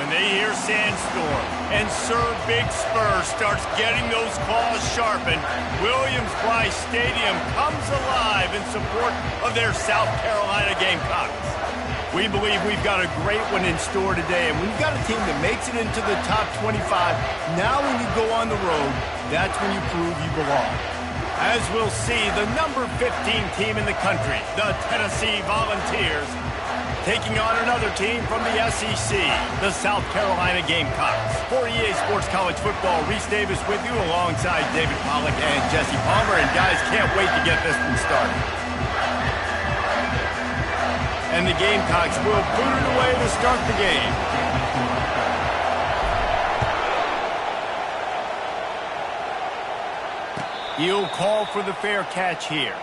when they hear Sandstorm and Sir Big Spur starts getting those claws sharpened, Williams-Brice Stadium comes alive in support of their South Carolina Gamecocks. We believe we've got a great one in store today, and we've got a team that makes it into the top 25. Now when you go on the road, that's when you prove you belong. As we'll see, the number 15 team in the country, the Tennessee Volunteers, taking on another team from the SEC, the South Carolina Gamecocks. For EA Sports College Football, Reese Davis with you alongside David Pollack and Jesse Palmer. And guys, can't wait to get this one started. And the Gamecocks will boot it away to start the game. He'll call for the fair catch here.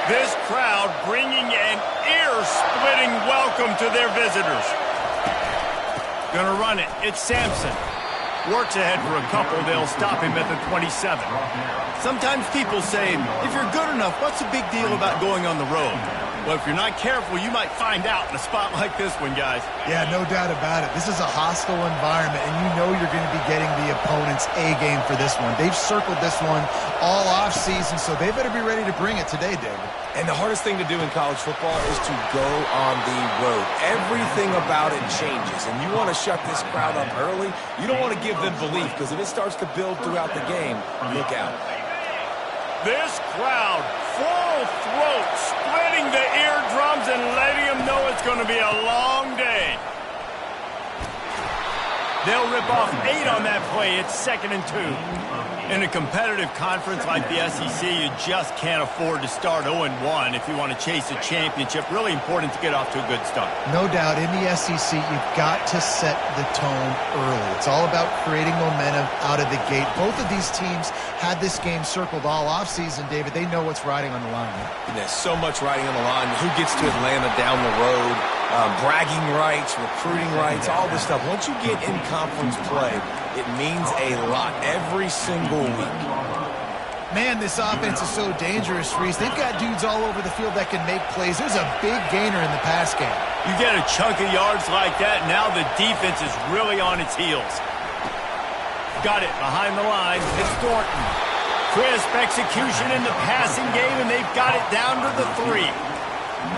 This crowd bringing an ear-splitting welcome to their visitors. Gonna run it. It's Sampson. Works ahead for a couple. They'll stop him at the 27. Sometimes people say, if you're good enough, what's the big deal about going on the road? Well, if you're not careful, you might find out in a spot like this one, guys. Yeah, no doubt about it. This is a hostile environment, and you know you're going to be getting the opponent's A-game for this one. They've circled this one all off-season, so they better be ready to bring it today, David. And the hardest thing to do in college football is to go on the road. Everything about it changes, and you want to shut this crowd up early. You don't want to give them belief, because if it starts to build throughout the game, look out. This crowd, full throat, splitting the eardrums and letting them know it's going to be a long day. They'll rip off 8 on that play. It's 2nd and 2. In a competitive conference like the SEC, you just can't afford to start 0-1 if you want to chase a championship. Really important to get off to a good start. No doubt, in the SEC, you've got to set the tone early. It's all about creating momentum out of the gate. Both of these teams had this game circled all offseason, David. They know what's riding on the line. And there's so much riding on the line. Who gets to Atlanta down the road? Bragging rights, recruiting rights, all this stuff. Once you get in conference play, it means a lot every single week. Man, this offense is so dangerous, Reese. They've got dudes all over the field that can make plays. There's a big gainer in the pass game. You get a chunk of yards like that, now the defense is really on its heels. Got it behind the line. It's Thornton. Crisp execution in the passing game, and they've got it down to the 3.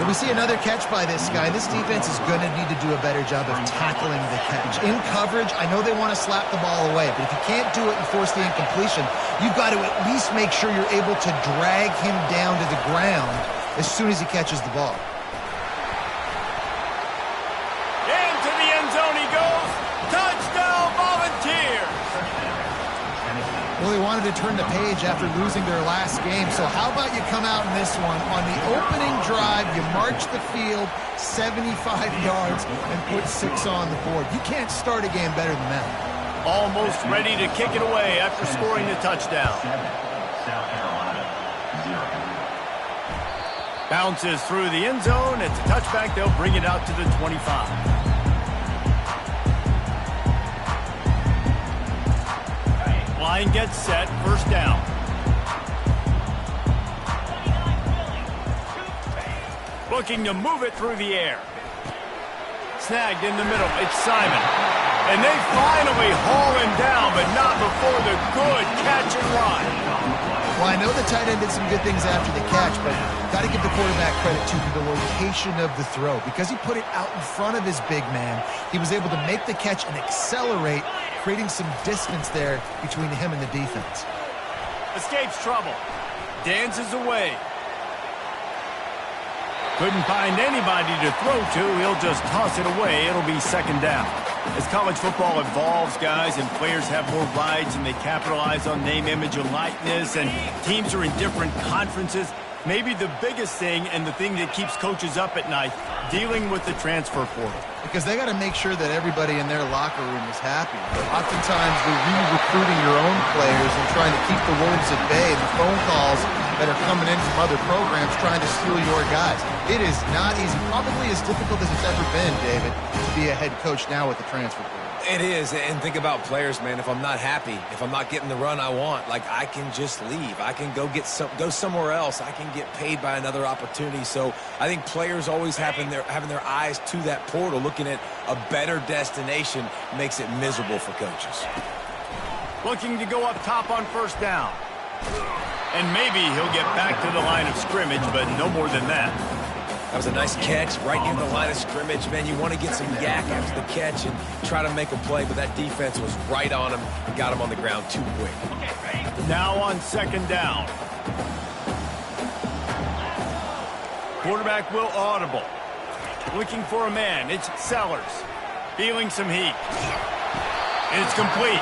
When we see another catch by this guy, this defense is going to need to do a better job of tackling the catch. In coverage, I know they want to slap the ball away, but if you can't do it and force the incompletion, you've got to at least make sure you're able to drag him down to the ground as soon as he catches the ball. Into the end zone he goes. Touchdown, Volunteers! Well, they wanted to turn the page after losing their last game, so how about you come out in this one? On the opening drive, you march the field 75 yards and put 6 on the board. You can't start a game better than that. Almost ready to kick it away after scoring the touchdown. Bounces through the end zone. It's a touchback. They'll bring it out to the 25. Line gets set, first down. Looking to move it through the air. Snagged in the middle, it's Simon. And they finally haul him down, but not before the good catch and run. Well, I know the tight end did some good things after the catch, but got to give the quarterback credit to the location of the throw. Because he put it out in front of his big man, he was able to make the catch and accelerate, creating some distance there between him and the defense. Escapes trouble. Dances away. Couldn't find anybody to throw to. He'll just toss it away. It'll be 2nd down. As college football evolves, guys, and players have more rights and they capitalize on name, image, and likeness, and teams are in different conferences, maybe the biggest thing and the thing that keeps coaches up at night, dealing with the transfer portal. because they got to make sure that everybody in their locker room is happy. Oftentimes, they're re-recruiting your own players and trying to keep the wolves at bay, and the phone calls that are coming in from other programs trying to steal your guys. It is not easy, probably as difficult as it's ever been, David, to be a head coach now with the transfer portal. It is, and think about players, man. If I'm not happy, if I'm not getting the run I want, like, I can just leave. I can go somewhere else. I can get paid by another opportunity. So I think players always having their eyes to that portal, looking at a better destination, makes it miserable for coaches. Looking to go up top on first down. And maybe he'll get back to the line of scrimmage, but no more than that. That was a nice catch right near the line of scrimmage. Man, you want to get some yak after the catch and try to make a play, but that defense was right on him and got him on the ground too quick. Now on second down. Quarterback will audible. Looking for a man. It's Sellers. Feeling some heat. And it's complete.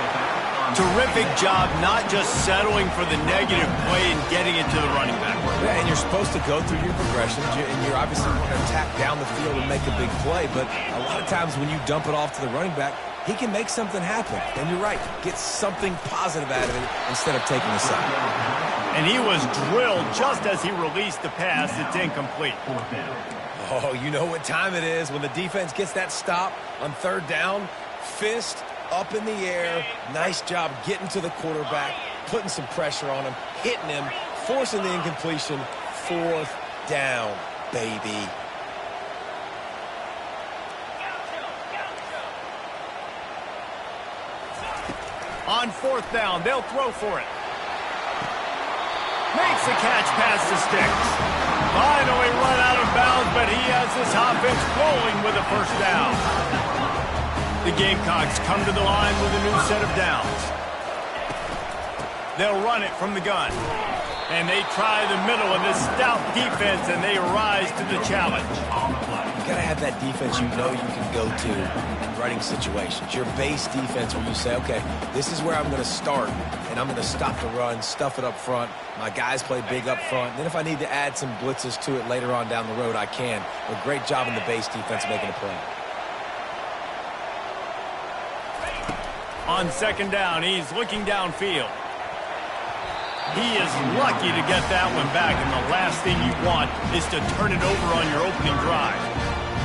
Terrific job not just settling for the negative play and getting it to the running back. Yeah, and you're supposed to go through your progressions, and you're obviously going to attack down the field and make a big play, but a lot of times when you dump it off to the running back, he can make something happen. And you're right, get something positive out of it instead of taking a sack. And he was drilled just as he released the pass. It's incomplete. Oh, you know what time it is when the defense gets that stop on third down, fist up in the air. Nice job getting to the quarterback, putting some pressure on him, hitting him, forcing the incompletion. Fourth down, baby. On fourth down, they'll throw for it. Makes the catch past the sticks. Finally run out of bounds, but he has this offense rolling with a first down. The Gamecocks come to the line with a new set of downs. They'll run it from the gun. And they try the middle of this stout defense, and they rise to the challenge. You got to have that defense you know you can go to in running situations. Your base defense where you say, okay, this is where I'm going to start, and I'm going to stop the run, stuff it up front. My guys play big up front. Then if I need to add some blitzes to it later on down the road, I can. A great job in the base defense making a play. On second down, he's looking downfield. He is lucky to get that one back, and the last thing you want is to turn it over on your opening drive.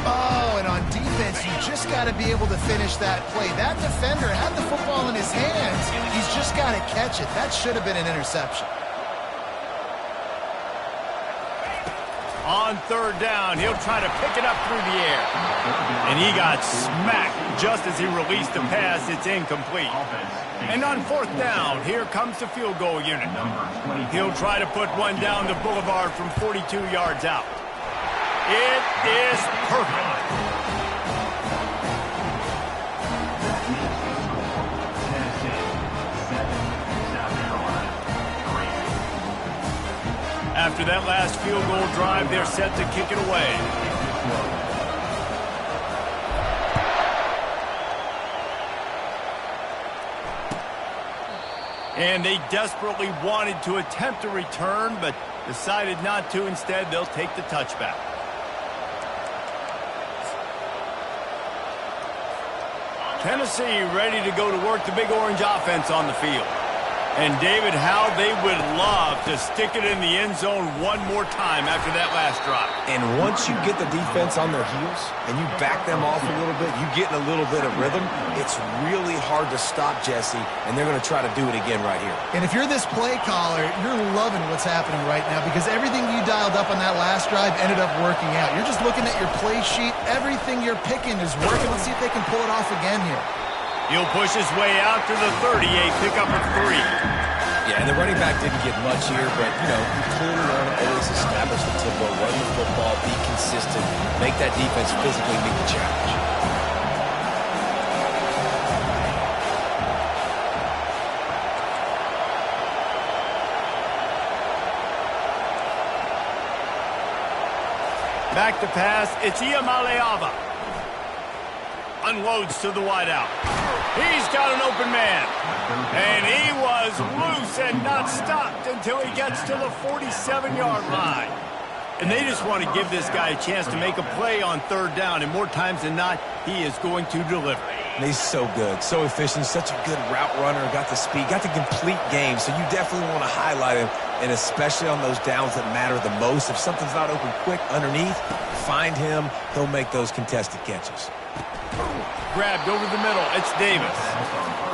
Oh, and on defense, you just got to be able to finish that play. That defender had the football in his hands. He's just got to catch it. That should have been an interception. On third down, he'll try to pick it up through the air. And he got smacked just as he released the pass. It's incomplete. And on fourth down, here comes the field goal unit. He'll try to put one down the boulevard from 42 yards out. It is perfect. After that last field goal drive, they're set to kick it away. And they desperately wanted to attempt a return, but decided not to. Instead, they'll take the touchback. Tennessee ready to go to work the Big Orange offense on the field. And, David, how they would love to stick it in the end zone one more time after that last drive. And once you get the defense on their heels and you back them off a little bit, you get in a little bit of rhythm, it's really hard to stop, Jesse, and they're going to try to do it again right here. And if you're this play caller, you're loving what's happening right now because everything you dialed up on that last drive ended up working out. You're just looking at your play sheet. Everything you're picking is working. Let's see if they can pull it off again here. He'll push his way out to the 38, pick up a 3. Yeah, and the running back didn't get much here, but, you know, you clearly want to always establish the tempo, run the football, be consistent, make that defense physically meet the challenge. Back to pass, it's Iamaleava. Unloads to the wideout. He's got an open man. And he was loose and not stopped until he gets to the 47-yard line. And they just want to give this guy a chance to make a play on third down, and more times than not, he is going to deliver. And he's so good, so efficient, such a good route runner, got the speed, got the complete game, so you definitely want to highlight him, and especially on those downs that matter the most. If something's not open quick underneath, find him, he'll make those contested catches. Grabbed over the middle, it's Davis.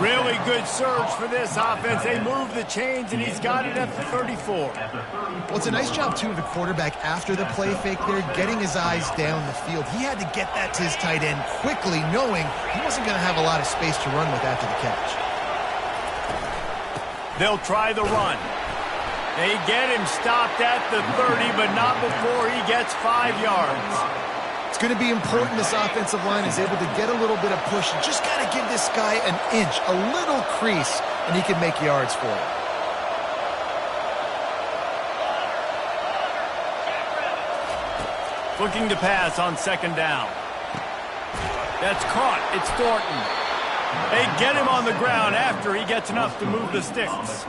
Really good surge for this offense. They move the chains, and he's got it at the 34. Well, it's a nice job, too, of the quarterback after the play fake there, getting his eyes down the field. He had to get that to his tight end quickly, knowing he wasn't going to have a lot of space to run with after the catch. They'll try the run. They get him stopped at the 30, but not before he gets 5 yards. It's going to be important this offensive line is able to get a little bit of push. Just got to give this guy an inch, a little crease, and he can make yards for it. Looking to pass on second down. That's caught. It's Thornton. They get him on the ground after he gets enough to move the sticks.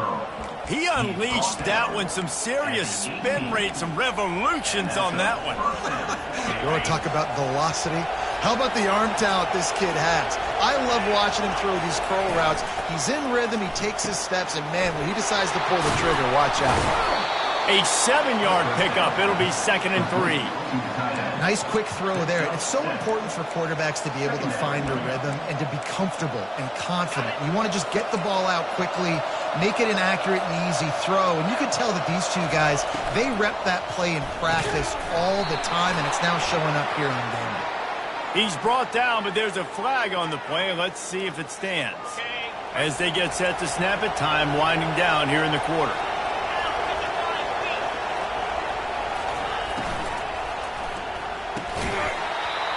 He unleashed that one. Some serious spin rate, some revolutions on that one. You want to talk about velocity? How about the arm talent this kid has? I love watching him throw these curl routes. He's in rhythm, he takes his steps, and man, when he decides to pull the trigger, watch out. A 7-yard pickup. It'll be 2nd and 3. Nice quick throw there. It's so important for quarterbacks to be able to find a rhythm and to be comfortable and confident. You want to just get the ball out quickly, make it an accurate and easy throw. And you can tell that these two guys, they rep that play in practice all the time, and it's now showing up here in the game. He's brought down, but there's a flag on the play. Let's see if it stands. As they get set to snap it, time winding down here in the quarter.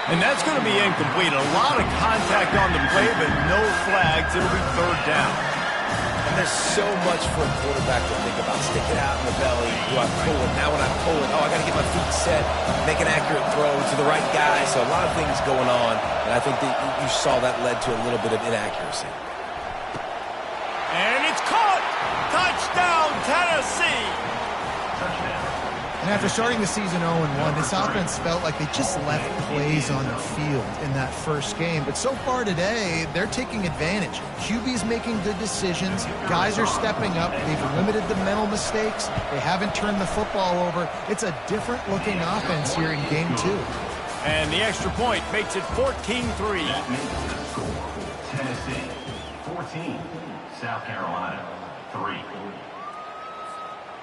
And that's going to be incomplete. A lot of contact on the play, but no flags. It'll be 3rd down. And there's so much for a quarterback to think about. Stick it out in the belly. Do I pull it? Now when I pull it, I got to get my feet set, make an accurate throw to the right guy. So a lot of things going on, and I think that you saw that led to a little bit of inaccuracy. And it's caught! Touchdown, Tennessee! And after starting the season 0-1, this offense felt like they just left plays on the field in that first game. But so far today, they're taking advantage. QB's making good decisions. Guys are stepping up. They've limited the mental mistakes. They haven't turned the football over. It's a different-looking offense here in Game 2. And the extra point makes it 14-3. Tennessee, 14. South Carolina, 3.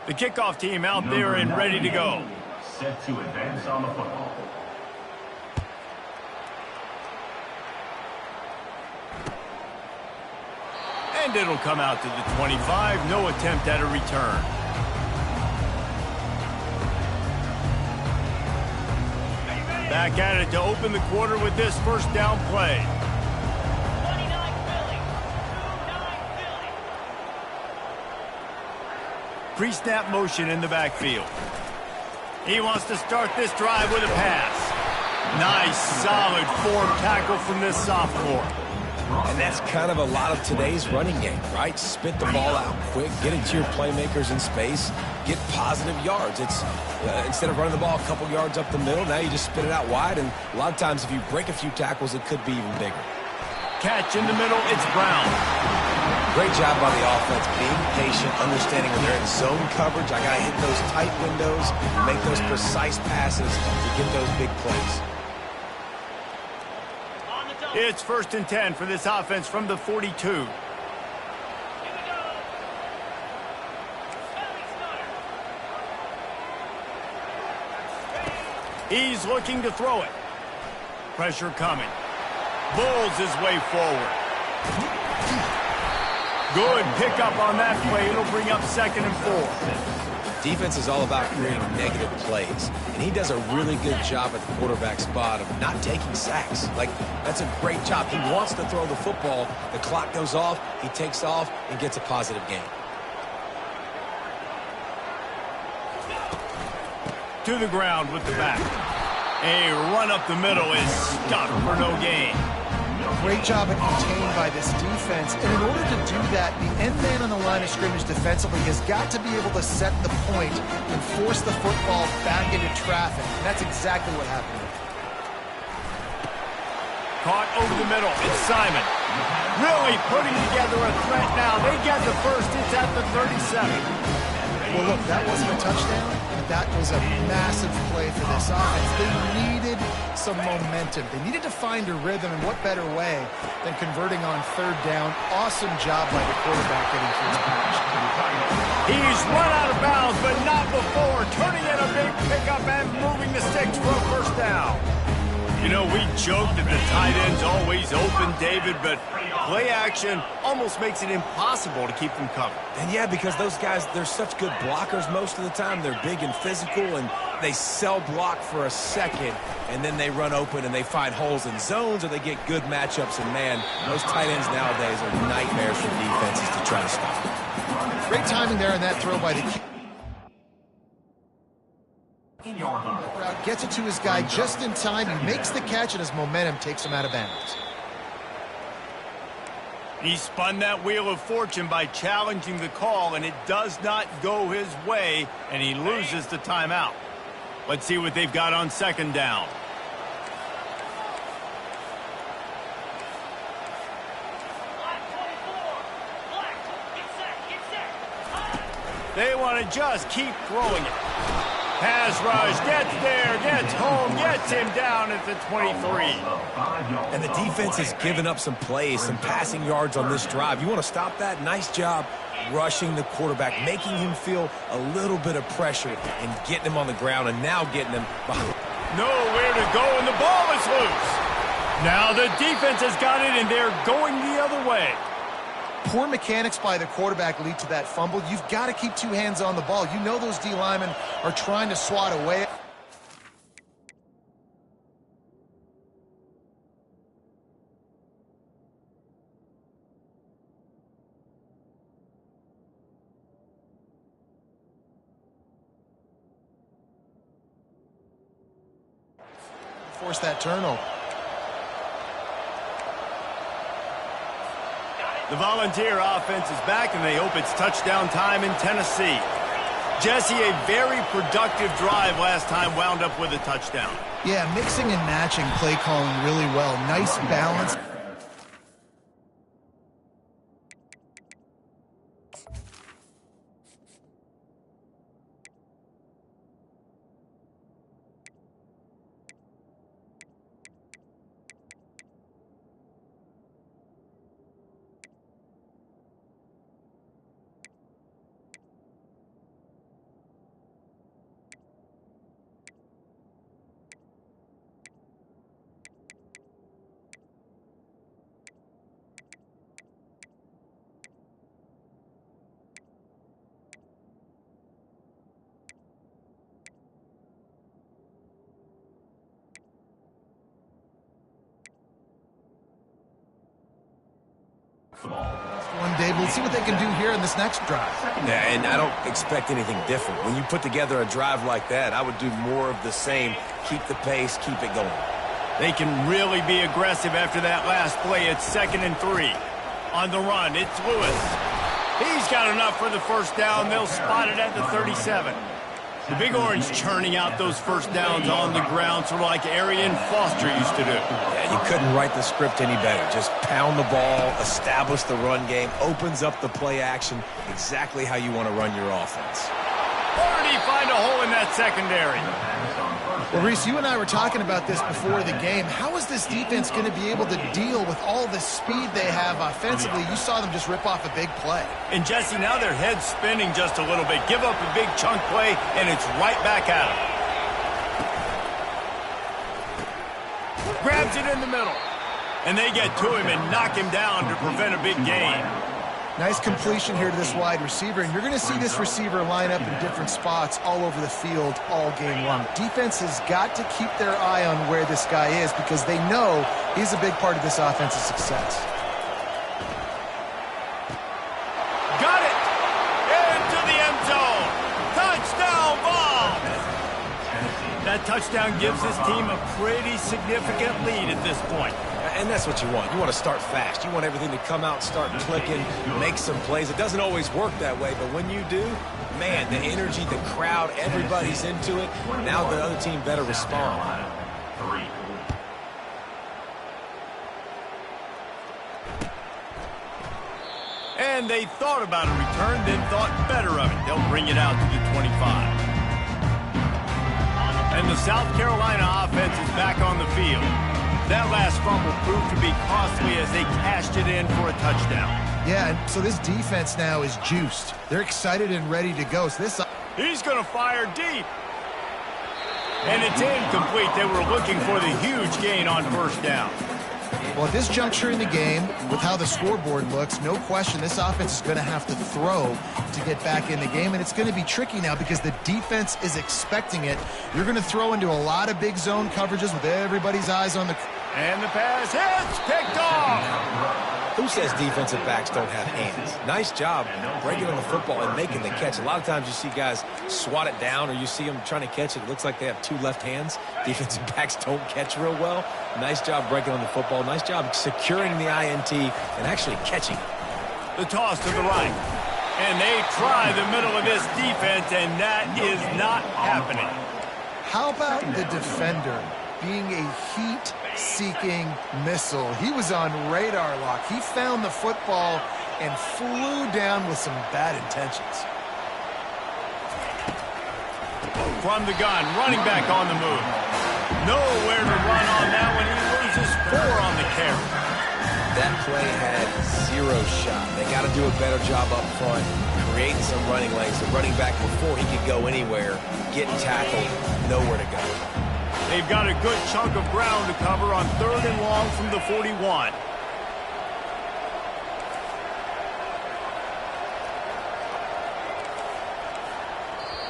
The kickoff team out there and ready to go. Set to advance on the football. And it'll come out to the 25. No attempt at a return. Back at it to open the quarter with this first down play. Pre-snap motion in the backfield. He wants to start this drive with a pass. Nice, solid form tackle from this sophomore. And that's kind of a lot of today's running game, right? Spit the ball out quick, get it to your playmakers in space, get positive yards. It's instead of running the ball a couple yards up the middle, now you just spit it out wide, and a lot of times if you break a few tackles, it could be even bigger. Catch in the middle, it's Brown. Great job by the offense, being patient, understanding when they're in zone coverage. I got to hit those tight windows, make those precise passes to get those big plays. It's 1st and 10 for this offense from the 42. He's looking to throw it. Pressure coming. Bulls his way forward. Good pickup on that play. It'll bring up 2nd and 4. Defense is all about creating negative plays, and he does a really good job at the quarterback spot of not taking sacks. Like, that's a great job. He wants to throw the football. The clock goes off. He takes off and gets a positive gain. To the ground with the back. A run up the middle is stopped for no gain. Great job of contained by this defense. And in order to do that, the end man on the line of scrimmage defensively has got to be able to set the point and force the football back into traffic. And that's exactly what happened. Caught over the middle. It's Simon. Really putting together a threat now. They get the first. It's at the 37. Well, look, that wasn't a touchdown. That was a massive play for this offense. They needed some momentum. They needed to find a rhythm, and what better way than converting on third down. Awesome job by the quarterback getting through his patch. He's run out of bounds, but not before. Turning in a big pickup and moving the sticks for a first down. You know, we joke that the tight end's always open, David, but play action almost makes it impossible to keep them covered. And yeah, because those guys, they're such good blockers most of the time. They're big and physical, and they sell block for a second, and then they run open and they find holes in zones, or they get good matchups. And man, those tight ends nowadays are nightmares for defenses to try to stop. Great timing there on that throw by the gets it to his guy just in time. He makes the catch, and his momentum takes him out of bounds. He spun that wheel of fortune by challenging the call, and it does not go his way, and he loses the timeout. Let's see what they've got on second down. They want to just keep throwing it. Pass rush, gets there, gets home, gets him down at the 23. And the defense has given up some plays, some passing yards on this drive. You want to stop that? Nice job rushing the quarterback, making him feel a little bit of pressure and getting him on the ground, and now getting him behind. Nowhere to go, and the ball is loose. Now the defense has got it, and they're going the other way. Poor mechanics by the quarterback lead to that fumble. You've got to keep two hands on the ball. You know those D linemen are trying to swat away. Force that turnover. The Volunteer offense is back, and they hope it's touchdown time in Tennessee. Jesse, a very productive drive last time wound up with a touchdown. Yeah, mixing and matching play calling really well. Nice balance. One day, we'll see what they can do here in this next drive. Yeah, and I don't expect anything different. When you put together a drive like that, I would do more of the same. Keep the pace, keep it going. They can really be aggressive after that last play. It's 2nd and 3. On the run, it's Lewis. He's got enough for the first down. They'll spot it at the 37. The Big Orange churning out those first downs on the ground, sort of like Arian Foster used to do. Yeah, you couldn't write the script any better. Just pound the ball, establish the run game, opens up the play action, exactly how you want to run your offense. Where did he find a hole in that secondary? Well, Reese, you and I were talking about this before the game. How is this defense going to be able to deal with all the speed they have offensively? You saw them just rip off a big play. And, Jesse, now their head's spinning just a little bit. Give up a big chunk play, and it's right back at them. Grabs it in the middle. And they get to him and knock him down to prevent a big gain. Nice completion here to this wide receiver, and you're going to see this receiver line up in different spots all over the field all game long. Defense has got to keep their eye on where this guy is because they know he's a big part of this offense's success. Got it! Into the end zone! Touchdown ball! That touchdown gives this team a pretty significant lead at this point. And that's what you want. You want to start fast. You want everything to come out, start clicking, make some plays. It doesn't always work that way, but when you do, man, the energy, the crowd, everybody's into it. Now the other team better respond. And they thought about a return, then thought better of it. They'll bring it out to the 25. And the South Carolina offense is back on the field. That last fumble proved to be costly as they cashed it in for a touchdown. Yeah, and so this defense now is juiced. They're excited and ready to go. So this... He's going to fire deep. And it's incomplete. They were looking for the huge gain on first down. Well, at this juncture in the game, with how the scoreboard looks, no question this offense is going to have to throw to get back in the game, and it's going to be tricky now because the defense is expecting it. You're going to throw into a lot of big zone coverages with everybody's eyes on the... And the pass hits, picked off. Who says defensive backs don't have hands? Nice job breaking on the football and making the catch. A lot of times you see guys swat it down or you see them trying to catch it. It looks like they have two left hands. Defensive backs don't catch real well. Nice job breaking on the football. Nice job securing the INT and actually catching it. The toss to the right. And they try the middle of this defense, and that is not happening. How about the defender being a heat-seeking missile? He was on radar lock. He found the football and flew down with some bad intentions. From the gun, running back on the move. Nowhere to run on that one. He loses 4 on the carry. That play had 0 shot. They got to do a better job up front, creating some running lanes. The running back, before he could go anywhere, getting tackled, nowhere to go. They've got a good chunk of ground to cover on 3rd and long from the 41.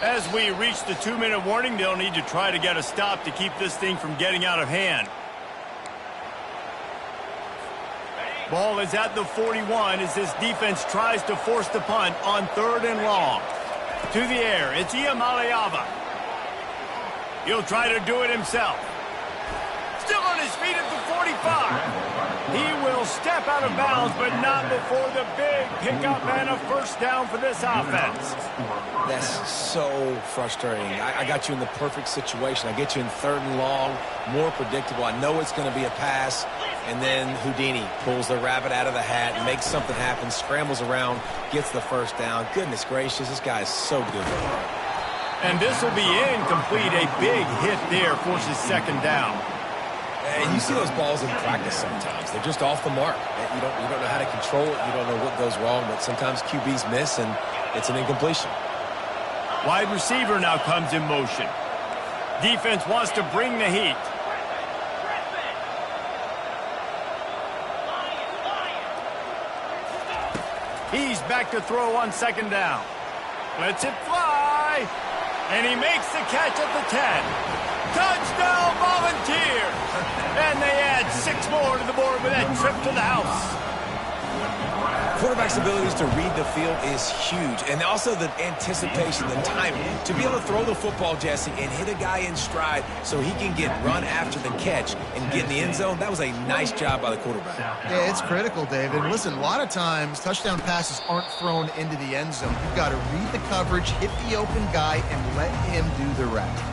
As we reach the 2-minute warning, they'll need to try to get a stop to keep this thing from getting out of hand. Ball is at the 41 as this defense tries to force the punt on 3rd and long. To the air, it's Iamaleava. He'll try to do it himself. Still on his feet at the 45. He will step out of bounds, but not before the big pickup and a first down for this offense. That's so frustrating. I got you in the perfect situation. I get you in 3rd and long, more predictable. I know it's going to be a pass, and then Houdini pulls the rabbit out of the hat, makes something happen, scrambles around, gets the first down. Goodness gracious, this guy is so good. And this will be incomplete. A big hit there forces 2nd down. And you see those balls in practice sometimes. They're just off the mark. You don't know how to control it. You don't know what goes wrong, but sometimes QBs miss, and it's an incompletion. Wide receiver now comes in motion. Defense wants to bring the heat. He's back to throw on 2nd down. Lets it fly. And he makes the catch at the 10. Touchdown, Volunteers! And they add 6 more to the board with that trip to the house. Quarterback's abilities to read the field is huge, and also the anticipation, the timing. To be able to throw the football, Jesse, and hit a guy in stride so he can get run after the catch and get in the end zone, that was a nice job by the quarterback. Yeah, it's critical, David. Listen, a lot of times touchdown passes aren't thrown into the end zone. You've got to read the coverage, hit the open guy, and let him do the rest.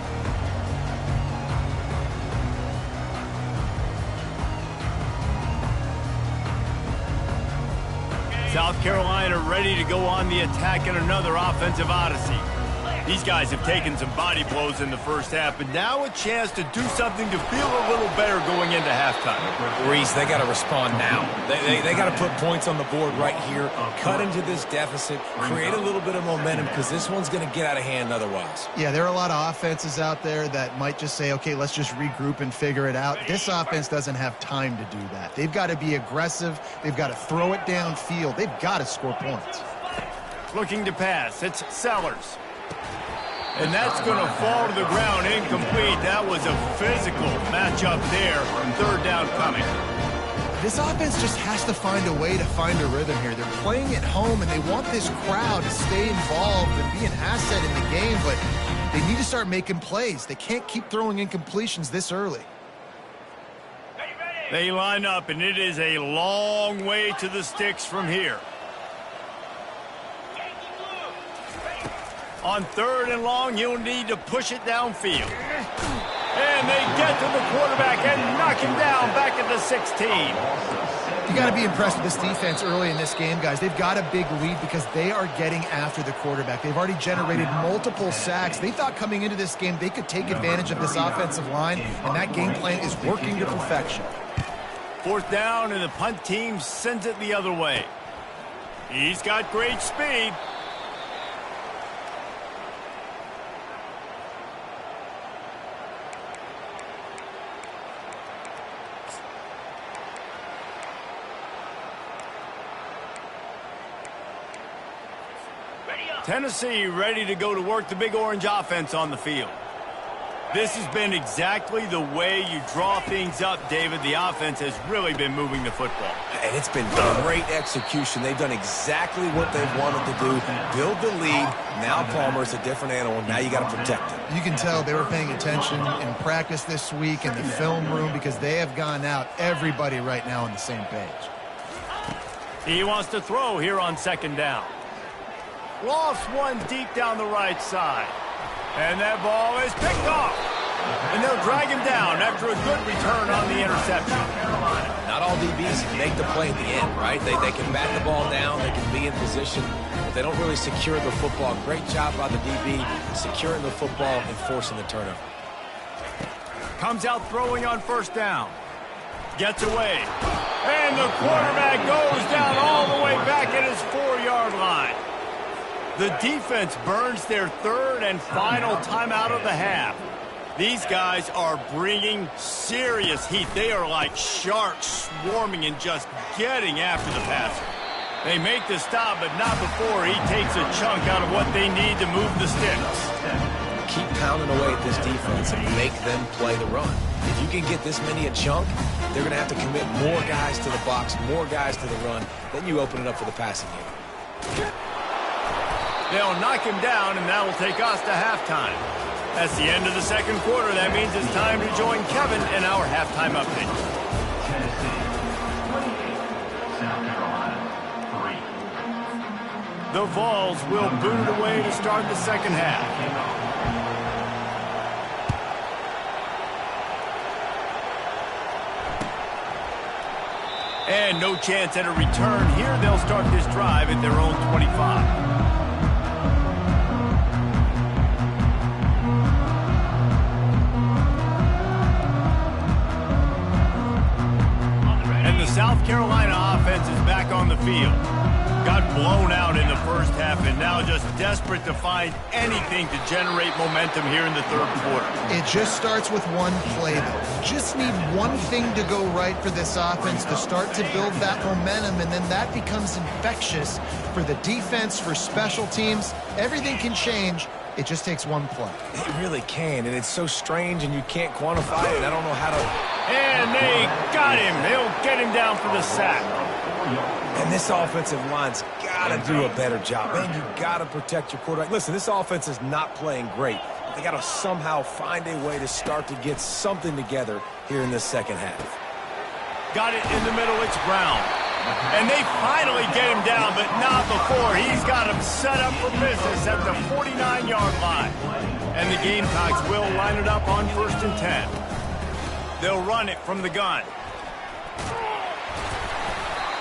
South Carolina ready to go on the attack in another offensive odyssey. These guys have taken some body blows in the first half, but now a chance to do something to feel a little better going into halftime. Reese, they got to respond now. They got to put points on the board right here, cut into this deficit, create a little bit of momentum, because this one's going to get out of hand otherwise. Yeah, there are a lot of offenses out there that might just say, okay, let's just regroup and figure it out. This offense doesn't have time to do that. They've got to be aggressive. They've got to throw it downfield. They've got to score points. Looking to pass. It's Sellers. And that's going to fall to the ground incomplete. That was a physical matchup there. 3rd down coming. This offense just has to find a way to find a rhythm here. They're playing at home, and they want this crowd to stay involved and be an asset in the game, but they need to start making plays. They can't keep throwing incompletions this early. They line up, and it is a long way to the sticks from here. On 3rd and long, he'll need to push it downfield. And they get to the quarterback and knock him down back at the 16. You got to be impressed with this defense early in this game, guys. They've got a big lead because they are getting after the quarterback. They've already generated multiple sacks. They thought coming into this game they could take advantage of this offensive line, and that game plan is working to perfection. 4th down, and the punt team sends it the other way. He's got great speed. Tennessee ready to go to work the Big Orange offense on the field. This has been exactly the way you draw things up, David. The offense has really been moving the football. And it's been great execution. They've done exactly what they've wanted to do. Build the lead. Now Palmer's a different animal. Now you got to protect him. You can tell they were paying attention in practice this week in the film room because they have gone out, everybody right now on the same page. He wants to throw here on 2nd down. Lost one deep down the right side. And that ball is picked off. And they'll drag him down after a good return on the interception. Not all DBs make the play at the end, right? They can bat the ball down, they can be in position, but they don't really secure the football. Great job by the DB securing the football and forcing the turnover. Comes out throwing on 1st down. Gets away. And the quarterback goes down all the way back at his 4-yard line. The defense burns their 3rd and final timeout of the half. These guys are bringing serious heat. They are like sharks swarming and just getting after the passer. They make the stop, but not before he takes a chunk out of what they need to move the sticks. Keep pounding away at this defense and make them play the run. If you can get this many a chunk, they're going to have to commit more guys to the box, more guys to the run. Then you open it up for the passing game. They'll knock him down, and that will take us to halftime. That's the end of the 2nd quarter. That means it's time to join Kevin in our halftime update. Tennessee 28, South Carolina 3. The Vols will boot it away to start the 2nd half. And no chance at a return here. They'll start this drive at their own 25. South Carolina offense is back on the field. Got blown out in the 1st half and now just desperate to find anything to generate momentum here in the 3rd quarter. It just starts with one play, though. You just need one thing to go right for this offense to start to build that momentum, and then that becomes infectious for the defense, for special teams. Everything can change. It just takes one play. It really can, and it's so strange, and you can't quantify it. I don't know how to... And they got him. They'll get him down for the sack. And this offensive line's got to do a better job. Man, you got to protect your quarterback. Listen, this offense is not playing great. But they got to somehow find a way to start to get something together here in this 2nd half. Got it in the middle. It's Brown. And they finally get him down, but not before. He's got him set up for business at the 49-yard line. And the Gamecocks will line it up on 1st and 10. They'll run it from the gun.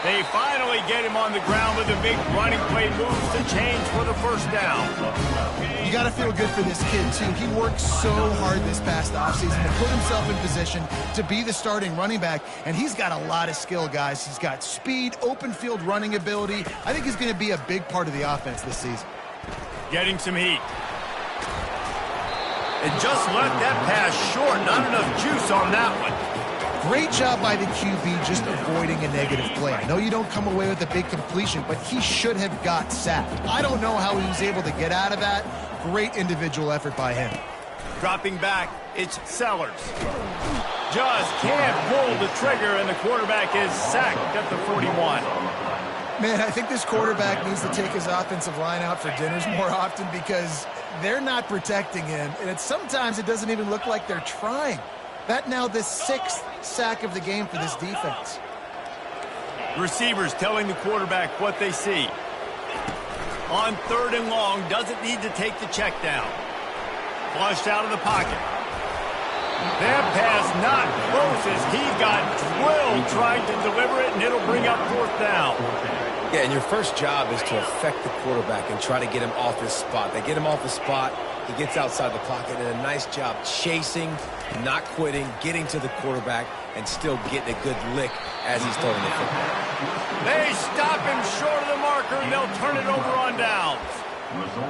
They finally get him on the ground with a big running play moves to change for the 1st down. You got to feel good for this kid, too. He worked so hard this past offseason to put himself in position to be the starting running back, and he's got a lot of skill, guys. He's got speed, open field running ability. I think he's going to be a big part of the offense this season. Getting some heat. And just left that pass short. Not enough juice on that one. Great job by the QB just avoiding a negative play. I know you don't come away with a big completion, but he should have got sacked. I don't know how he was able to get out of that. Great individual effort by him. Dropping back, it's Sellers. Just can't pull the trigger, and the quarterback is sacked at the 41. Man, I think this quarterback needs to take his offensive line out for dinners more often because they're not protecting him, and sometimes it doesn't even look like they're trying. That now the 6th sack of the game for this defense. Receivers telling the quarterback what they see. On 3rd and long, doesn't need to take the check down. Flushed out of the pocket. That pass not close as he got drilled trying to deliver it, and it'll bring up 4th down. Yeah, and your first job is to affect the quarterback and try to get him off his spot. They get him off the spot, he gets outside the pocket, and a nice job chasing, not quitting, getting to the quarterback, and still getting a good lick as he's throwing the football. They stop him short of the marker, and they'll turn it over on downs.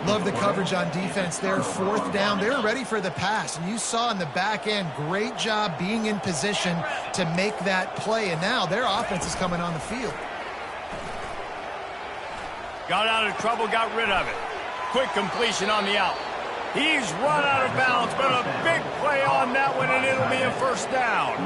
Love the coverage on defense there. 4th down. They're ready for the pass. And you saw in the back end, great job being in position to make that play. And now their offense is coming on the field. Got out of trouble, got rid of it. Quick completion on the out. He's run out of bounds, but a big play on that one, and it'll be a 1st down.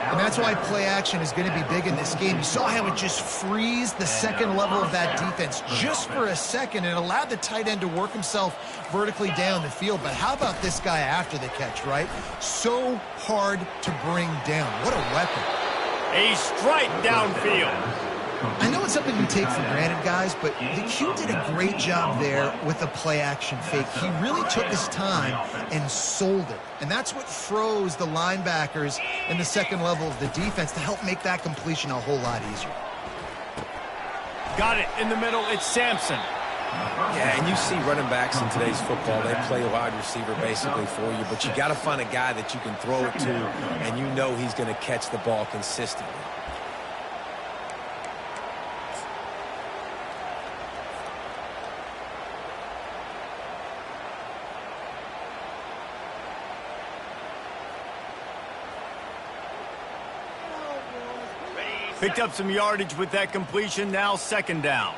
And that's why play action is going to be big in this game. You saw how it just freezed the second level of that defense just for a second and allowed the tight end to work himself vertically down the field. But how about this guy after the catch, right? So hard to bring down. What a weapon. A strike downfield. I know it's something you take for granted, guys, but the Q did a great job there with the play-action fake. He really took his time and sold it. And that's what froze the linebackers in the second level of the defense to help make that completion a whole lot easier. Got it in the middle. It's Sampson. Yeah, and you see running backs in today's football, they play wide receiver basically for you, but you got to find a guy that you can throw it to, and you know he's going to catch the ball consistently. Picked up some yardage with that completion. Now 2nd down.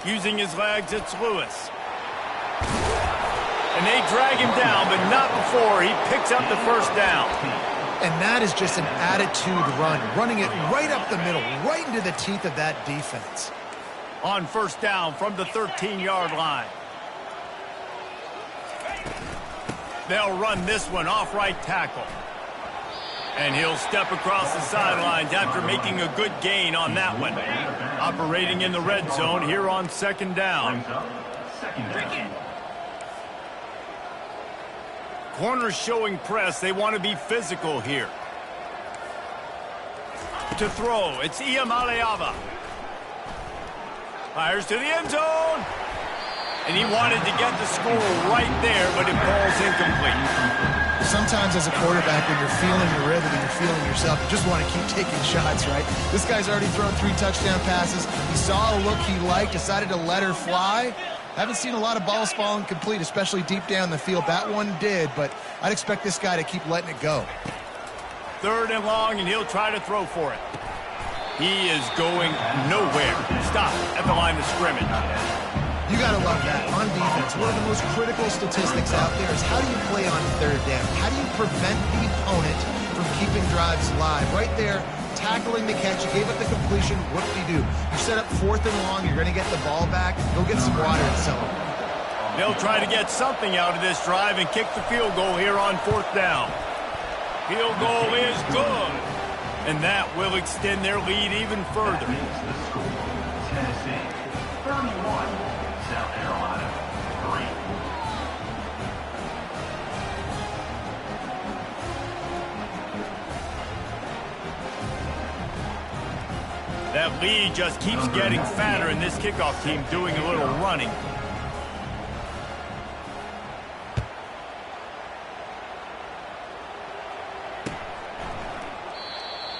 Using his legs, it's Lewis. And they drag him down, but not before he picks up the 1st down. And that is just an attitude run, running it right up the middle, right into the teeth of that defense. On 1st down from the 13-yard line. They'll run this one off right tackle. And he'll step across the sidelines after making a good gain on that one. Operating in the red zone here on 2nd down. Corners showing press. They want to be physical here. To throw, it's Iamaleava. Fires to the end zone. And he wanted to get the score right there, but it falls incomplete. Sometimes as a quarterback, when you're feeling your rhythm and you're feeling yourself, you just want to keep taking shots, right? This guy's already thrown 3 touchdown passes. He saw a look he liked, decided to let her fly. Haven't seen a lot of balls falling complete, especially deep down the field. That one did, but I'd expect this guy to keep letting it go. 3rd and long, and he'll try to throw for it. He is going nowhere. Stop at the line of scrimmage. You got to love that. On defense, one of the most critical statistics out there is how do you play on 3rd down? How do you prevent the opponent from keeping drives alive? Right there, tackling the catch. You gave up the completion. What do? You set up 4th and long. You're going to get the ball back. Go get some water and celebrate. They'll try to get something out of this drive and kick the field goal here on 4th down. Field goal is good. And that will extend their lead even further. Tennessee, 31. South Carolina, 3. That lead just keeps getting fatter, and this kickoff team doing a little running.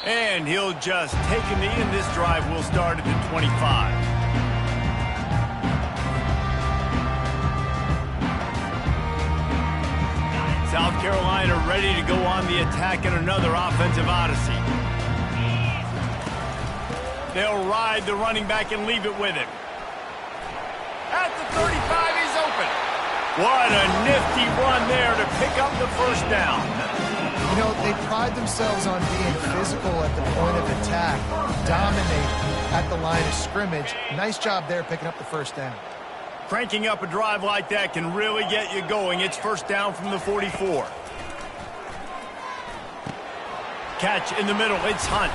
And he'll just take a knee, and this drive will start at the 25. South Carolina ready to go on the attack in another offensive odyssey. They'll ride the running back and leave it with him. At the 35, he's open. What a nifty run there to pick up the 1st down. You know, they pride themselves on being physical at the point of attack, dominate at the line of scrimmage. Nice job there picking up the 1st down. Cranking up a drive like that can really get you going. It's first down from the 44. Catch in the middle. It's Hunt.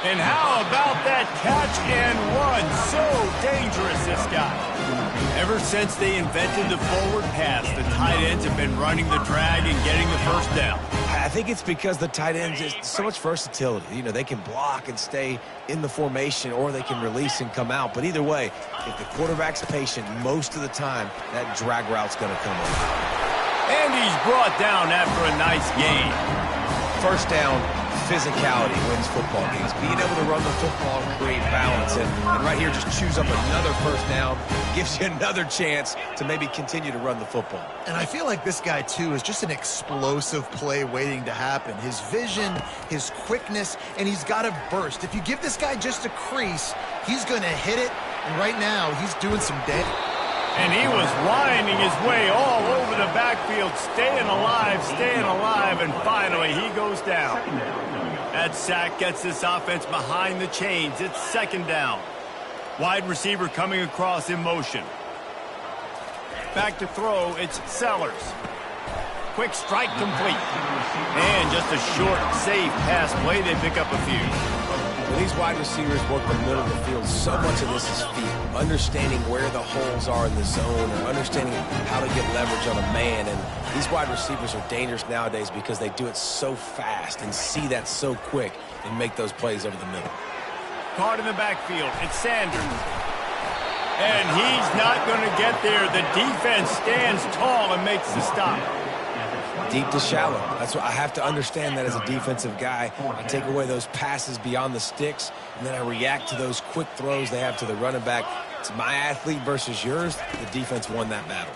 And how about that catch and run? So dangerous, this guy. Ever since they invented the forward pass, the tight ends have been running the drag and getting the first down. I think it's because the tight ends is so much versatility. You know, they can block and stay in the formation, or they can release and come out. But either way, if the quarterback's patient, most of the time, that drag route's going to come over. And he's brought down after a nice gain. First down, physicality wins football games. Being able to run the football and create balance. And right here, just choose up another first down. Gives you another chance to maybe continue to run the football. And I feel like this guy, too, is just an explosive play waiting to happen. His vision, his quickness, and he's got a burst. If you give this guy just a crease, he's going to hit it. And right now, he's doing some damage. And he was winding his way all over the backfield, staying alive, and finally he goes down. That sack gets this offense behind the chains. It's second down. Wide receiver coming across in motion. Back to throw, it's Sellers. Quick strike complete. And just a short, safe pass play. They pick up a few. When these wide receivers work the middle of the field, so much of this is feel. Understanding where the holes are in the zone, or understanding how to get leverage on a man. And these wide receivers are dangerous nowadays because they do it so fast and see that so quick and make those plays over the middle. Caught in the backfield, it's Sanders. And he's not going to get there. The defense stands tall and makes the stop. Deep to shallow. That's what I have to understand that as a defensive guy. I take away those passes beyond the sticks, and then I react to those quick throws they have to the running back. It's my athlete versus yours. The defense won that battle.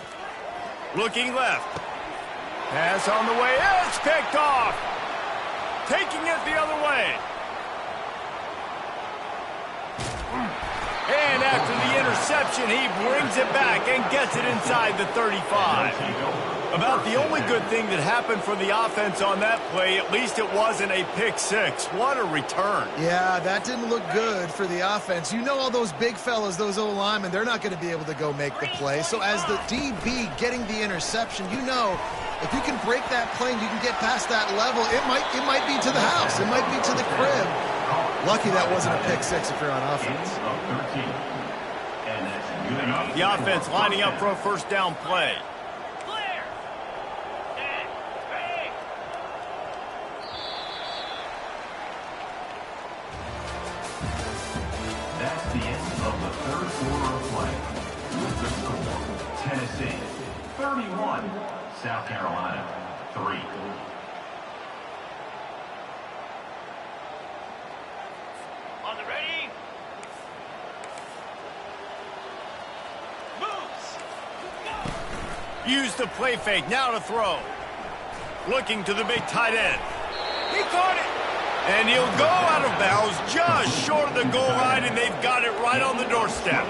Looking left. Pass on the way. It's picked off. Taking it the other way. And after the interception, he brings it back and gets it inside the 35. About the only good thing that happened for the offense on that play, at least it wasn't a pick six. What a return. Yeah, that didn't look good for the offense. You know, all those big fellas, those O-linemen, they're not going to be able to go make the play. So as the DB getting the interception, you know, if you can break that play and you can get past that level, it might be to the house. It might be to the crib. Lucky that wasn't a pick six if you're on offense. The offense lining up for a first down play. That's the end of the third quarter of play. With the score, Tennessee 31, South Carolina 3. On the ready. Moves. Use the play fake. Now to throw. Looking to the big tight end. He caught it. And he'll go out of bounds just short of the goal line, and they've got it right on the doorstep.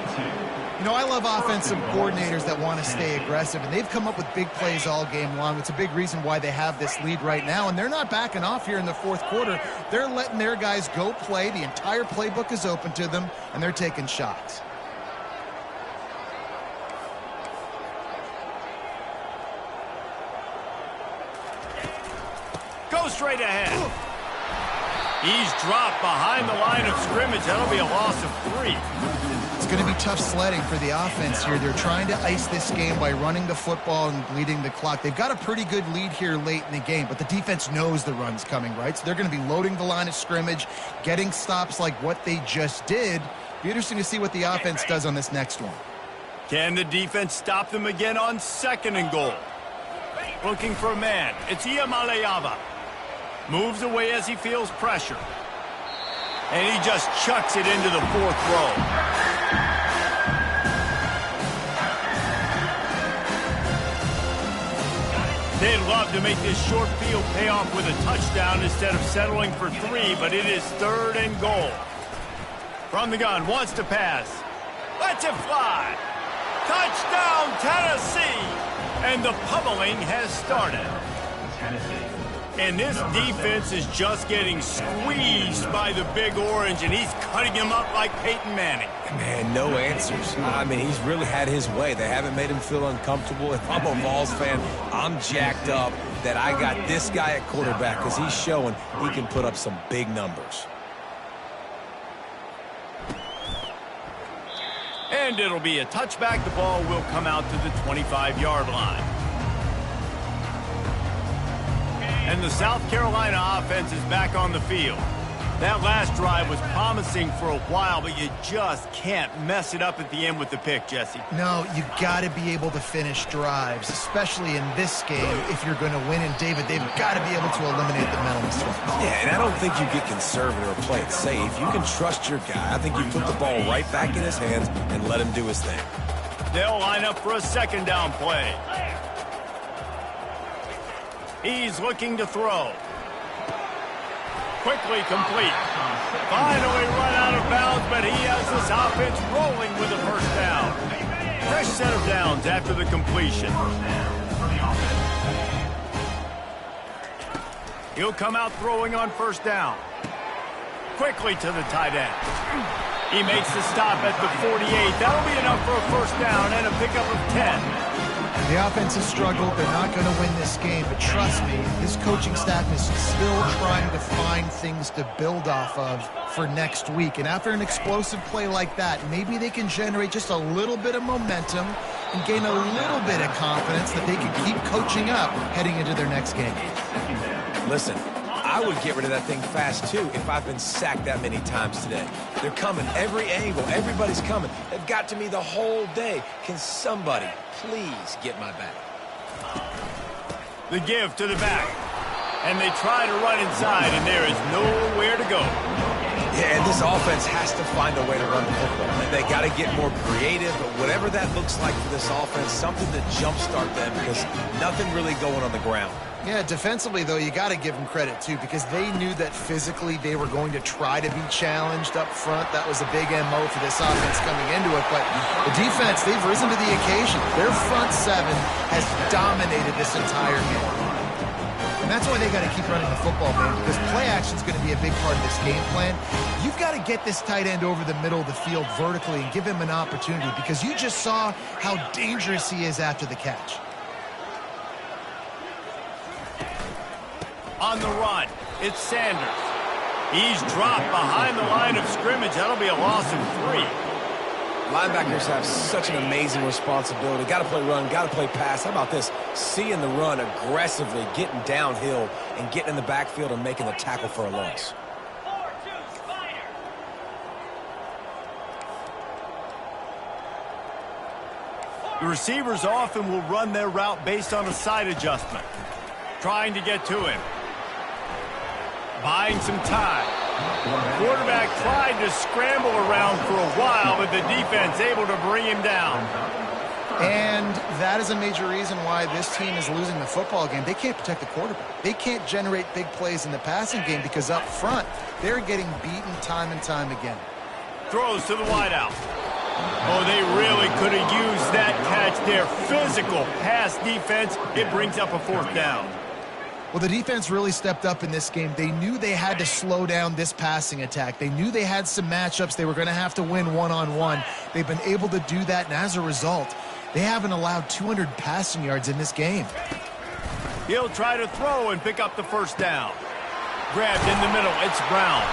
You know, I love offensive coordinators that want to stay aggressive, and they've come up with big plays all game long. It's a big reason why they have this lead right now, and they're not backing off here in the fourth quarter. They're letting their guys go play. The entire playbook is open to them, and they're taking shots. Go straight ahead. He's dropped behind the line of scrimmage. That'll be a loss of 3. It's going to be tough sledding for the offense here. They're trying to ice this game by running the football and bleeding the clock. They've got a pretty good lead here late in the game, but the defense knows the run's coming, right? So they're going to be loading the line of scrimmage, getting stops like what they just did. Be interesting to see what the offense does on this next one. Can the defense stop them again on second and goal? Looking for a man. It's Iamaleava. Moves away as he feels pressure. And he just chucks it into the fourth row. They'd love to make this short field pay off with a touchdown instead of settling for 3, but it is third and goal. From the gun, wants to pass. Lets it fly. Touchdown, Tennessee! And the pummeling has started. Tennessee And this defense is just getting squeezed by the Big Orange, and he's cutting him up like Peyton Manning. Man, no answers. I mean, he's really had his way. They haven't made him feel uncomfortable. If I'm a Vols fan, I'm jacked up that I got this guy at quarterback because he's showing he can put up some big numbers. And it'll be a touchback. The ball will come out to the 25-yard line. And the South Carolina offense is back on the field. That last drive was promising for a while, but you just can't mess it up at the end with the pick, Jesse. No, you've got to be able to finish drives, especially in this game if you're going to win. And David, they've got to be able to eliminate the mental mistakes. Yeah, and I don't think you get conservative or play it safe. You can trust your guy. I think you put the ball right back in his hands and let him do his thing. They'll line up for a second down play. He's looking to throw. Quickly complete. Finally run out of bounds, but he has this offense rolling with a first down. Fresh set of downs after the completion. He'll come out throwing on first down. Quickly to the tight end. He makes the stop at the 48. That'll be enough for a first down and a pickup of 10. The offense has struggled. They're not going to win this game, but trust me, this coaching staff is still trying to find things to build off of for next week. And after an explosive play like that, maybe they can generate just a little bit of momentum and gain a little bit of confidence that they can keep coaching up heading into their next game. Listen, I would get rid of that thing fast, too, if I've been sacked that many times today. They're coming every angle. Everybody's coming. They've got to me the whole day. Can somebody please get my back? The give to the back. And they try to run inside, and there is nowhere to go. Yeah, and this offense has to find a way to run the football. And they got to get more creative, but whatever that looks like for this offense, something to jumpstart them because nothing really going on the ground. Yeah, defensively, though, you got to give them credit, too, because they knew that physically they were going to try to be challenged up front. That was a big MO for this offense coming into it. But the defense, they've risen to the occasion. Their front seven has dominated this entire game. And that's why they got to keep running the football, man, because play action is going to be a big part of this game plan. You've got to get this tight end over the middle of the field vertically and give him an opportunity because you just saw how dangerous he is after the catch. On the run, it's Sanders. He's dropped behind the line of scrimmage. That'll be a loss of 3. Linebackers have such an amazing responsibility. Got to play run, got to play pass. How about this? Seeing the run aggressively, getting downhill, and getting in the backfield and making the tackle for a loss. The receivers often will run their route based on a side adjustment. Trying to get to him. Buying some time. Quarterback tried to scramble around for a while, but the defense able to bring him down. And that is a major reason why this team is losing the football game. They can't protect the quarterback. They can't generate big plays in the passing game because up front, they're getting beaten time and time again. Throws to the wideout. Oh, they really could have used that catch there. Physical pass defense. It brings up a fourth down. Well, the defense really stepped up in this game. They knew they had to slow down this passing attack. They knew they had some matchups they were going to have to win one-on-one. They've been able to do that, and as a result, they haven't allowed 200 passing yards in this game. He'll try to throw and pick up the first down. Grabbed in the middle. It's Brown.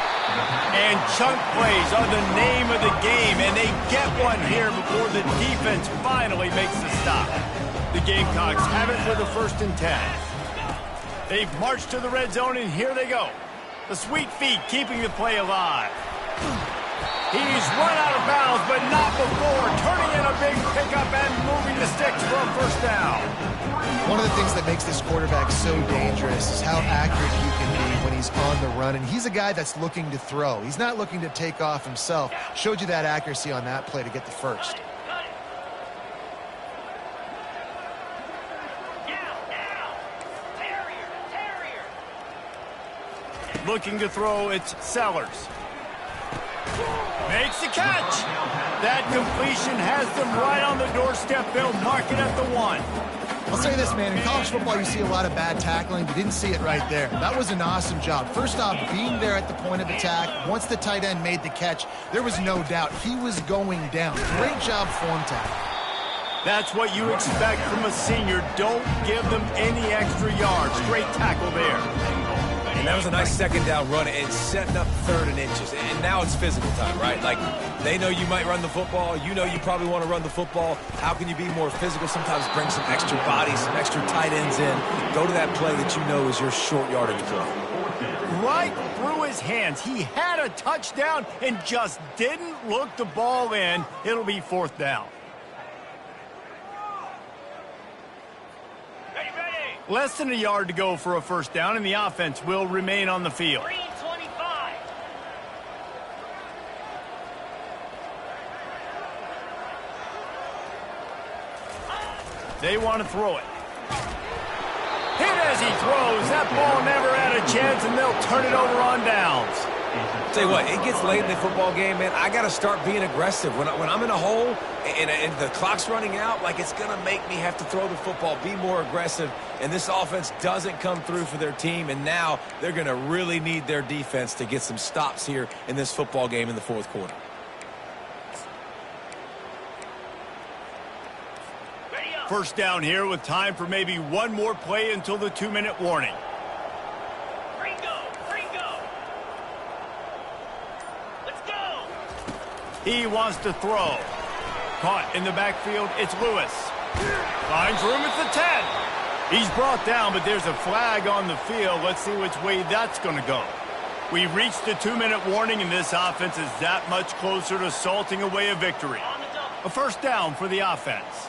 And chunk plays are the name of the game, and they get one here before the defense finally makes the stop. The Gamecocks have it with a 1st and 10. They've marched to the red zone, and here they go. The sweet feet keeping the play alive. He's run out of bounds, but not before turning in a big pickup and moving the sticks for a first down. One of the things that makes this quarterback so dangerous is how accurate he can be when he's on the run. And he's a guy that's looking to throw. He's not looking to take off himself. Showed you that accuracy on that play to get the first. Looking to throw, it's Sellers. Makes the catch. That completion has them right on the doorstep. They'll mark it at the 1. I'll say this, man. In college football, you see a lot of bad tackling. You didn't see it right there. That was an awesome job. First off, being there at the point of attack. Once the tight end made the catch, there was no doubt he was going down. Great job form tackle. That's what you expect from a senior. Don't give them any extra yards. Great tackle there. And that was a nice second down run and setting up 3rd and inches. And now it's physical time, right? Like, they know you might run the football. You know you probably want to run the football. How can you be more physical? Sometimes bring some extra bodies, some extra tight ends in. Go to that play that you know is your short yardage play. Right through his hands. He had a touchdown and just didn't look the ball in. It'll be 4th down. Less than a yard to go for a first down, and the offense will remain on the field. 3:25. They want to throw it. Hit as he throws. That ball never had a chance, and they'll turn it over on downs. Tell you what, it gets late in the football game, man. I got to start being aggressive. When I'm in a hole and the clock's running out, like, it's going to make me have to throw the football, be more aggressive. And this offense doesn't come through for their team, and now they're going to really need their defense to get some stops here in this football game in the 4th quarter. First down here with time for maybe one more play until the 2-minute warning. He wants to throw. Caught in the backfield, it's Lewis. Finds room at the 10. He's brought down, but there's a flag on the field. Let's see which way that's going to go. We've reached the 2-minute warning, and this offense is that much closer to salting away a victory. A first down for the offense.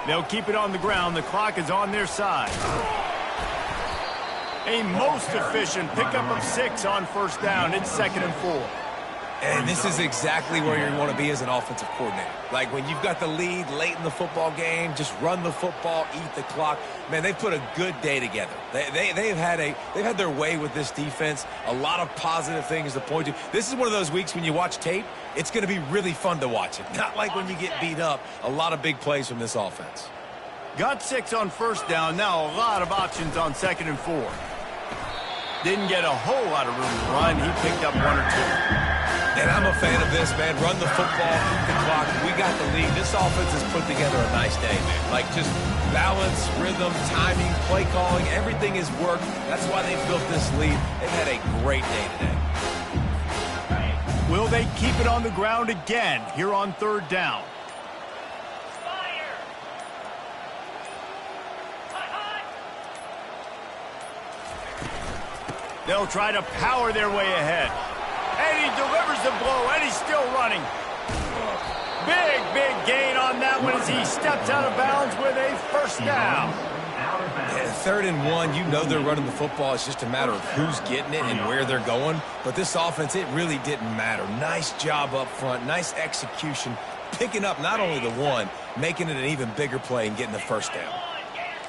They'll keep it on the ground. The clock is on their side. A most efficient pickup of 6 on first down. It's 2nd and 4. And this is exactly where you want to be as an offensive coordinator. Like, when you've got the lead late in the football game, just run the football, eat the clock. Man, they've put a good day together. They've had their way with this defense. A lot of positive things to point to. This is one of those weeks when you watch tape, it's going to be really fun to watch it. Not like when you get beat up. A lot of big plays from this offense. Got 6 on first down. Now a lot of options on 2nd and 4. Didn't get a whole lot of room to run. He picked up 1 or 2. And I'm a fan of this, man. Run the football, eat the clock. We got the lead. This offense has put together a nice day, man. Like, just balance, rhythm, timing, play calling, everything has worked. That's why they built this lead. They've had a great day today. Will they keep it on the ground again here on 3rd down? They'll try to power their way ahead. And he delivers the blow, and he's still running. Big gain on that one as he steps out of bounds with a first down. Yeah, 3rd and 1, you know they're running the football. It's just a matter of who's getting it and where they're going. But this offense, it really didn't matter. Nice job up front, nice execution, picking up not only the 1, making it an even bigger play and getting the first down.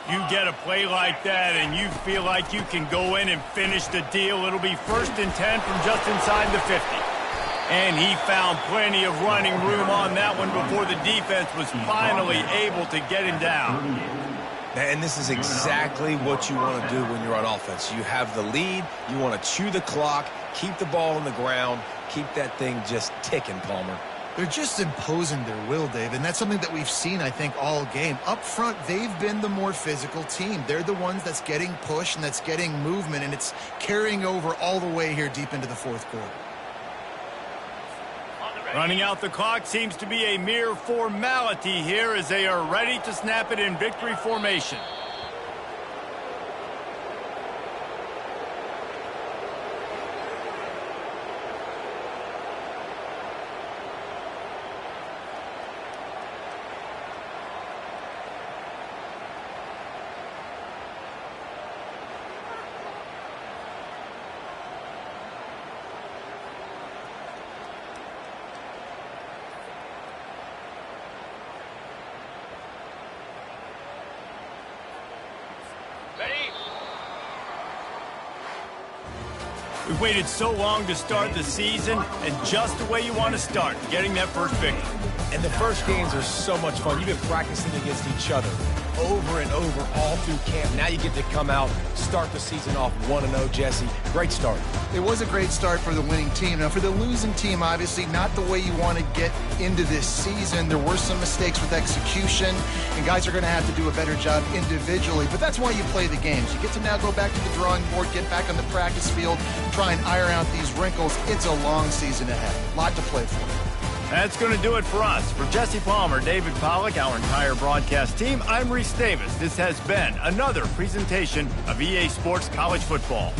You get a play like that and you feel like you can go in and finish the deal. It'll be 1st and 10 from just inside the 50. And he found plenty of running room on that one before the defense was finally able to get him down. And this is exactly what you want to do when you're on offense. You have the lead, you want to chew the clock, keep the ball on the ground, keep that thing just ticking, Palmer. They're just imposing their will, Dave, and that's something that we've seen, I think, all game. Up front, they've been the more physical team. They're the ones that's getting pushed and that's getting movement, and it's carrying over all the way here deep into the 4th quarter. Running out the clock seems to be a mere formality here as they are ready to snap it in victory formation. We waited so long to start the season, and just the way you want to start, getting that first victory. And the first games are so much fun. You've been practicing against each other over and over all through camp. Now you get to come out, start the season off 1-0, Jesse. Great start. It was a great start for the winning team. Now, for the losing team, obviously not the way you want to get into this season. There were some mistakes with execution, and guys are going to have to do a better job individually. But that's why you play the games. You get to now go back to the drawing board, get back on the practice field, try and iron out these wrinkles. It's a long season ahead. A lot to play for. That's going to do it for us. For Jesse Palmer, David Pollack, our entire broadcast team, I'm Reese Davis. This has been another presentation of EA Sports College Football.